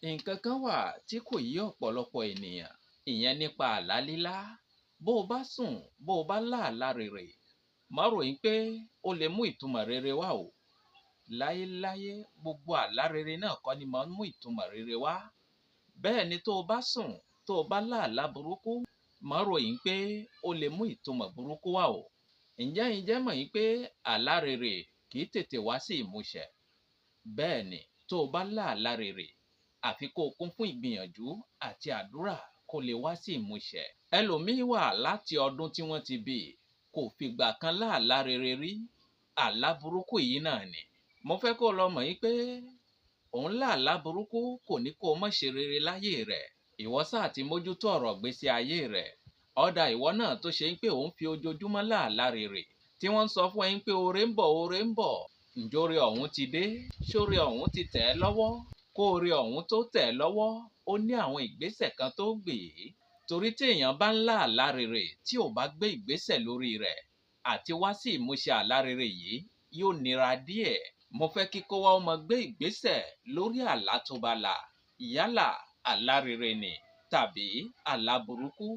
Nǹkan kan wà tí kò yé ọ̀pọ̀lọpọ̀ ènìyàn, ìyẹn nípa àlá lílá. Bó o bá sùn, bó o bá lá àlá rere, má ròyìn pé ó lè mú ìtumọ̀ rere wá o. Láyéláyé, gbogbo àlá rere náà kọ́ ni máa ń mú ìtumọ̀ rere wá. Bẹ́ẹ̀ ni tó o bá sùn, tó o bá lá àlá burúkú, má ròyìn pé ó lè mú ìtumọ̀ burúkú wá o. Ǹjẹ́ mọ̀ yín pé àlá rere kì í tètè wá sí ìmúṣẹ? Bẹ́ẹ̀ ni, tó o bá lá àlá rere, àfi kó o kún fún ìgbìyànjú àti àdúrà kó lè wá sí ìmúṣẹ. Ẹlòmíín wà láti ọdún tí wọ́n ti bí i, kò fìgbà kan lá àlá rere rí. Àlá burúkú yìí náà ni. Mo fẹ́ kó o lọ mọ̀ yín pé òun lá àlá burúkú kò ní kó o má ṣe rere láyé rẹ̀. Ìwọ sáà ti mójútó ọ̀rọ̀ ìgbésí ayé rẹ̀. Ọ̀dà ìwọ náà tó ṣe ń pé òun fi ojoojúmọ́ lá àlá rere, tí wọ́n ń sọ fún ẹ pé oore ń bọ̀, oore ń bọ̀. Ǹjẹ́ oore ọ̀hún ti dé? Ṣé oore ọ̀hún ti tẹ̀ ẹ́ lọ́wọ́? Kó oore ọ̀hún tó tẹ̀ ẹ́ lọ́wọ́, ó ní àwọn ìgbésẹ̀ kan tó gbé. Torí tí èèyàn bá ń lá àlá rere tí ò bá gbé ìgbésẹ̀ lórí rẹ̀, àti wá sí ìmúṣẹ àlá rere yìí yóò nira díẹ̀. Mo fẹ́ kí kó wá ó máa gbé ìgbésẹ̀ lórí àlá tó bá lá. Yálà àlá rere ni tàbí àlá burúkú.